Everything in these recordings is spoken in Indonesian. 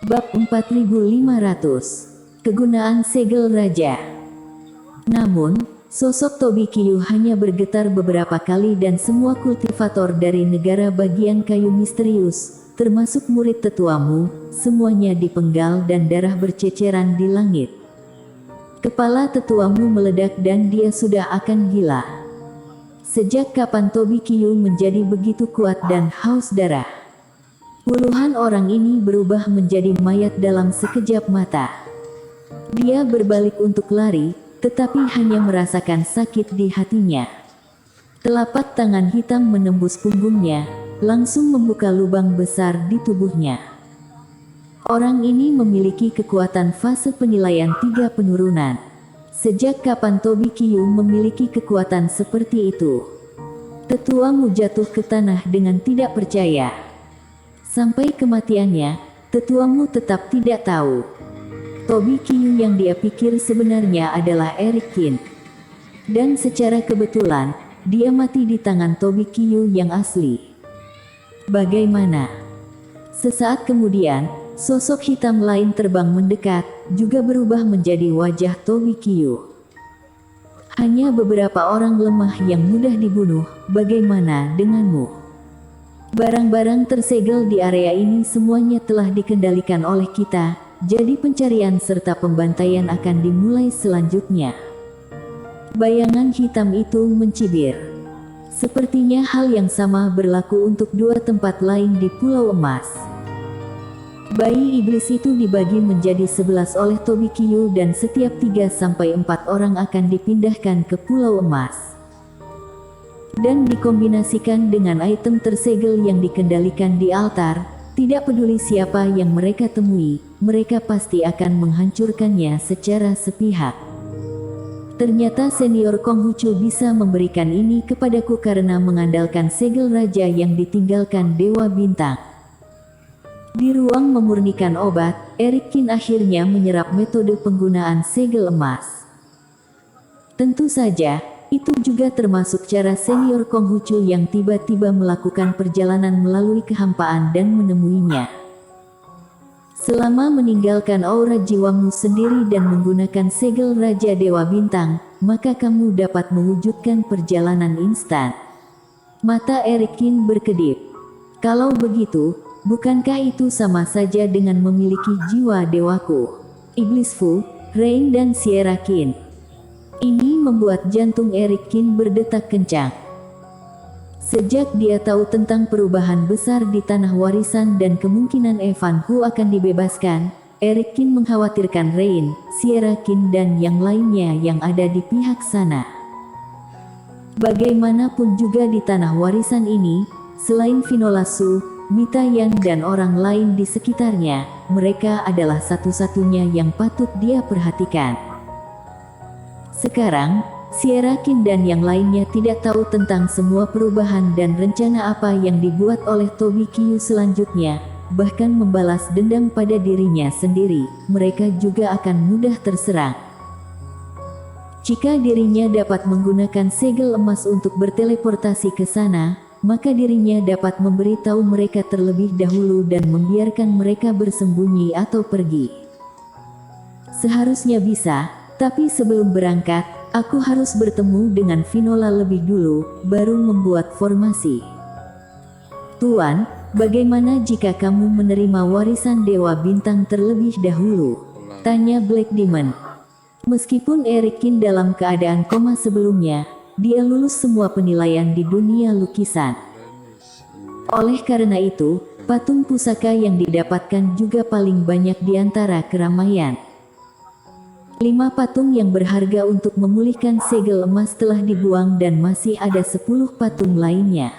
Bab 4500. Kegunaan segel raja. Namun, sosok Tobi Qiu hanya bergetar beberapa kali dan semua kultivator dari negara bagian kayu misterius, termasuk murid tetuamu, semuanya dipenggal dan darah berceceran di langit. Kepala tetuamu meledak dan dia sudah akan gila. Sejak kapan Tobi Qiu menjadi begitu kuat dan haus darah? Puluhan orang ini berubah menjadi mayat dalam sekejap mata. Dia berbalik untuk lari, tetapi hanya merasakan sakit di hatinya. Telapak tangan hitam menembus punggungnya, langsung membuka lubang besar di tubuhnya. Orang ini memiliki kekuatan fase penilaian 3 penurunan. Sejak kapan Tobi Qiu memiliki kekuatan seperti itu? Tetuamu jatuh ke tanah dengan tidak percaya. Sampai kematiannya, tetuamu tetap tidak tahu. Tobi Qiu yang dia pikir sebenarnya adalah Eric Qin. Dan secara kebetulan, dia mati di tangan Tobi Qiu yang asli. Bagaimana? Sesaat kemudian, sosok hitam lain terbang mendekat, juga berubah menjadi wajah Tobi Qiu. Hanya beberapa orang lemah yang mudah dibunuh, bagaimana denganmu? Barang-barang tersegel di area ini semuanya telah dikendalikan oleh kita, jadi pencarian serta pembantaian akan dimulai selanjutnya. Bayangan hitam itu mencibir. Sepertinya hal yang sama berlaku untuk 2 tempat lain di Pulau Emas. Bayi iblis itu dibagi menjadi 11 oleh Tobi Qiu dan setiap 3-4 orang akan dipindahkan ke Pulau Emas. Dan dikombinasikan dengan item tersegel yang dikendalikan di altar, tidak peduli siapa yang mereka temui, mereka pasti akan menghancurkannya secara sepihak. Ternyata senior Konghucu bisa memberikan ini kepadaku karena mengandalkan segel raja yang ditinggalkan Dewa Bintang. Di ruang memurnikan obat, Eric Qin akhirnya menyerap metode penggunaan segel emas. Tentu saja, itu juga termasuk cara senior Konghucu yang tiba-tiba melakukan perjalanan melalui kehampaan dan menemuinya. Selama meninggalkan aura jiwamu sendiri dan menggunakan segel Raja Dewa Bintang, maka kamu dapat mewujudkan perjalanan instan. Mata Eric Qin berkedip. Kalau begitu, bukankah itu sama saja dengan memiliki jiwa dewaku? Iblis Fu, Rain dan Sierra Qin. Ini membuat jantung Eric Qin berdetak kencang. Sejak dia tahu tentang perubahan besar di tanah warisan dan kemungkinan Evan Hu akan dibebaskan, Eric Qin mengkhawatirkan Rain, Sierra Qin dan yang lainnya yang ada di pihak sana. Bagaimanapun juga di tanah warisan ini, selain Vinola Su, Mita Yan dan orang lain di sekitarnya, mereka adalah satu-satunya yang patut dia perhatikan. Sekarang, Sierra Qin dan yang lainnya tidak tahu tentang semua perubahan dan rencana apa yang dibuat oleh Tobi Qiu selanjutnya, bahkan membalas dendam pada dirinya sendiri, mereka juga akan mudah terserang. Jika dirinya dapat menggunakan segel emas untuk berteleportasi ke sana, maka dirinya dapat memberitahu mereka terlebih dahulu dan membiarkan mereka bersembunyi atau pergi. Seharusnya bisa. Tapi sebelum berangkat, aku harus bertemu dengan Vinola lebih dulu, baru membuat formasi. Tuan, bagaimana jika kamu menerima warisan Dewa Bintang terlebih dahulu? Tanya Black Demon. Meskipun Eric Qin dalam keadaan koma sebelumnya, dia lulus semua penilaian di dunia lukisan. Oleh karena itu, patung pusaka yang didapatkan juga paling banyak di antara keramaian. 5 patung yang berharga untuk memulihkan segel emas telah dibuang dan masih ada 10 patung lainnya.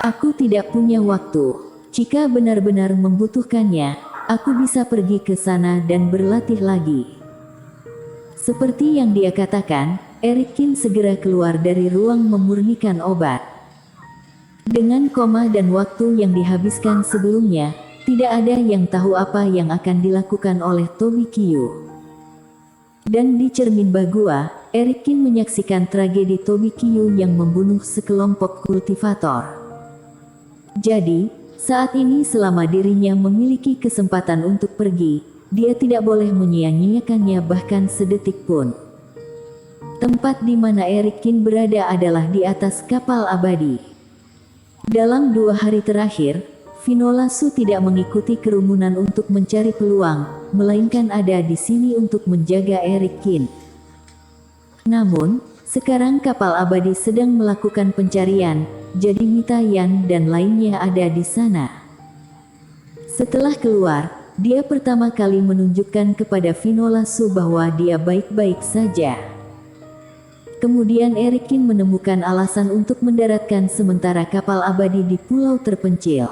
Aku tidak punya waktu. Jika benar-benar membutuhkannya, aku bisa pergi ke sana dan berlatih lagi. Seperti yang dia katakan, Eric Qin segera keluar dari ruang memurnikan obat. Dengan koma dan waktu yang dihabiskan sebelumnya, tidak ada yang tahu apa yang akan dilakukan oleh Tobi Qiu. Dan di cermin Bagua, Eric Qin menyaksikan tragedi Tobi Qiu yang membunuh sekelompok kultivator. Jadi, Saat ini selama dirinya memiliki kesempatan untuk pergi, dia tidak boleh menyia-nyiakannya bahkan sedetik pun. Tempat di mana Eric Kin berada adalah di atas kapal abadi. Dalam 2 hari terakhir, Finola Su tidak mengikuti kerumunan untuk mencari peluang, melainkan ada di sini untuk menjaga Eric Kin. Namun, sekarang kapal abadi sedang melakukan pencarian, jadi Mita Yan dan lainnya ada di sana. Setelah keluar, dia pertama kali menunjukkan kepada Finola Su bahwa dia baik-baik saja. Kemudian Eric Kin menemukan alasan untuk mendaratkan sementara kapal abadi di pulau terpencil.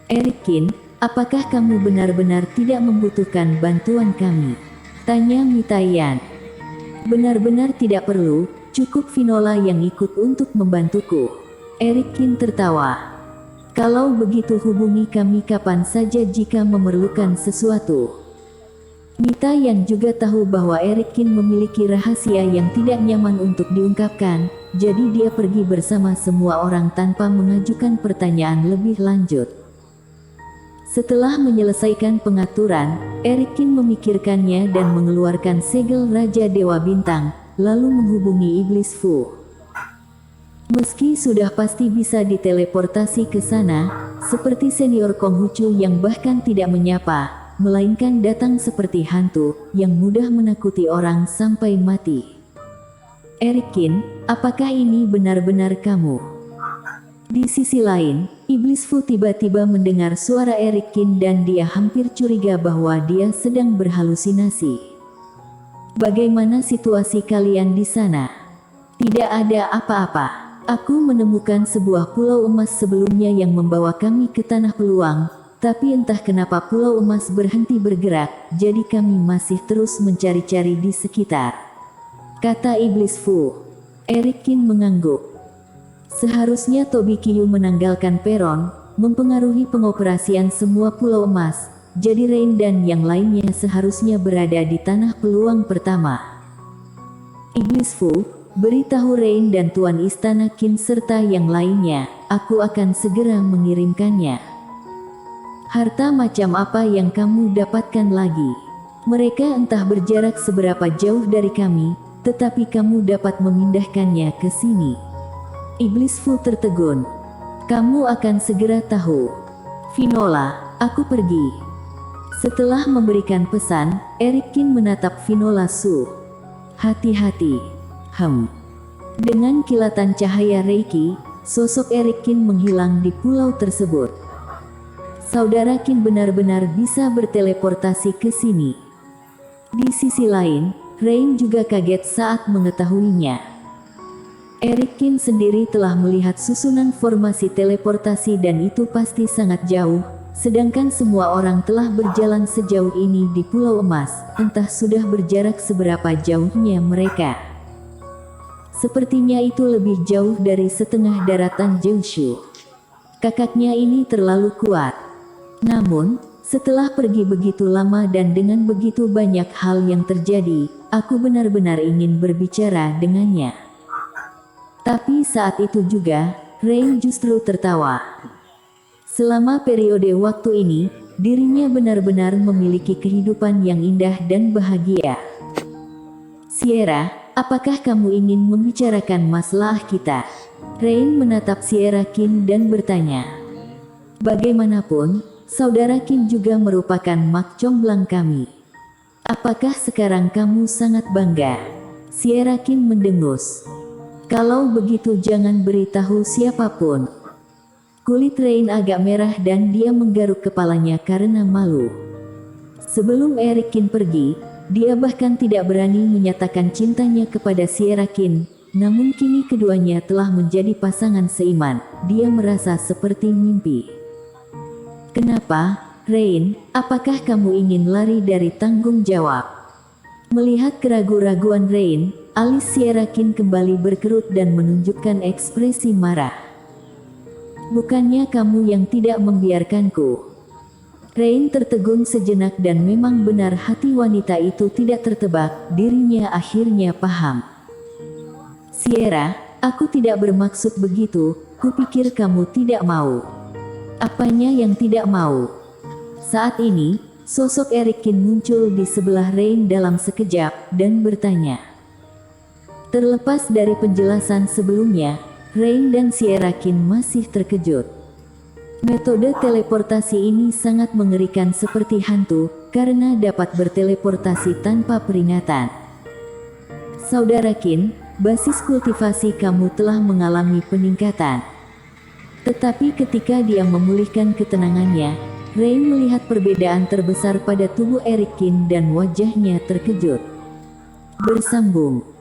Eric Kin, apakah kamu benar-benar tidak membutuhkan bantuan kami? Tanya Mita Yan. Benar-benar tidak perlu, cukup Finola yang ikut untuk membantuku. Eric Kin tertawa. Kalau begitu hubungi kami kapan saja jika memerlukan sesuatu. Mita Yan juga tahu bahwa Eric Kin memiliki rahasia yang tidak nyaman untuk diungkapkan, jadi dia pergi bersama semua orang tanpa mengajukan pertanyaan lebih lanjut. Setelah menyelesaikan pengaturan, Eric Kin memikirkannya dan mengeluarkan segel Raja Dewa Bintang, lalu menghubungi Iblis Fu. Meski sudah pasti bisa diteleportasi ke sana, seperti senior Konghucu yang bahkan tidak menyapa, melainkan datang seperti hantu, yang mudah menakuti orang sampai mati. Eric Kin, apakah ini benar-benar kamu? Di sisi lain, Iblis Fu tiba-tiba mendengar suara Eric Kin dan dia hampir curiga bahwa dia sedang berhalusinasi. Bagaimana situasi kalian di sana? Tidak ada apa-apa. Aku menemukan sebuah pulau emas sebelumnya yang membawa kami ke tanah peluang. Tapi entah kenapa Pulau Emas berhenti bergerak, jadi kami masih terus mencari-cari di sekitar. Kata Iblis Fu. Eric Kin mengangguk. Seharusnya Tobi Qiu menanggalkan peron, mempengaruhi pengoperasian semua Pulau Emas, jadi Rain dan yang lainnya seharusnya berada di tanah peluang pertama. Iblis Fu, beritahu Rain dan Tuan Istana Qin serta yang lainnya, aku akan segera mengirimkannya. Harta macam apa yang kamu dapatkan lagi? Mereka entah berjarak seberapa jauh dari kami, tetapi kamu dapat memindahkannya ke sini. Iblis Fu tertegun. Kamu akan segera tahu. Finola, aku pergi. Setelah memberikan pesan, Eric Kin menatap Finola Su. Hati-hati. Dengan kilatan cahaya Reiki, sosok Eric Kin menghilang di pulau tersebut. Saudara Qin benar-benar bisa berteleportasi ke sini. Di sisi lain, Rain juga kaget saat mengetahuinya. Eric Kin sendiri telah melihat susunan formasi teleportasi dan itu pasti sangat jauh, sedangkan semua orang telah berjalan sejauh ini di Pulau Emas, entah sudah berjarak seberapa jauhnya mereka. Sepertinya itu lebih jauh dari setengah daratan Jiushu. Kakaknya ini terlalu kuat. Namun, setelah pergi begitu lama dan dengan begitu banyak hal yang terjadi, aku benar-benar ingin berbicara dengannya. Tapi saat itu juga, Rain justru tertawa. Selama periode waktu ini, dirinya benar-benar memiliki kehidupan yang indah dan bahagia. Sierra, apakah kamu ingin membicarakan masalah kita? Rain menatap Sierra Qin dan bertanya. Bagaimanapun, Saudara Qin juga merupakan mak comblang kami. Apakah sekarang kamu sangat bangga? Sierra Qin mendengus. Kalau begitu jangan beritahu siapapun. Kulit Rain agak merah dan dia menggaruk kepalanya karena malu. Sebelum Eric Qin pergi, dia bahkan tidak berani menyatakan cintanya kepada Sierra Qin. Namun kini keduanya telah menjadi pasangan seiman. Dia merasa seperti mimpi. Kenapa, Rain? Apakah kamu ingin lari dari tanggung jawab? Melihat keraguan-raguan Rain, alis Sierra Qin kembali berkerut dan menunjukkan ekspresi marah. Bukannya kamu yang tidak membiarkanku? Rain tertegun sejenak dan memang benar hati wanita itu tidak tertebak, dirinya akhirnya paham. Sierra, aku tidak bermaksud begitu, kupikir kamu tidak mau. Apanya yang tidak mau? Saat ini, sosok Erikin muncul di sebelah Rain dalam sekejap dan bertanya. Terlepas dari penjelasan sebelumnya, Rain dan Sierakin masih terkejut. Metode teleportasi ini sangat mengerikan seperti hantu, karena dapat berteleportasi tanpa peringatan. Saudara Kin, basis kultivasi kamu telah mengalami peningkatan. Tetapi ketika dia memulihkan ketenangannya, Rain melihat perbedaan terbesar pada tubuh Erikin dan wajahnya terkejut. Bersambung.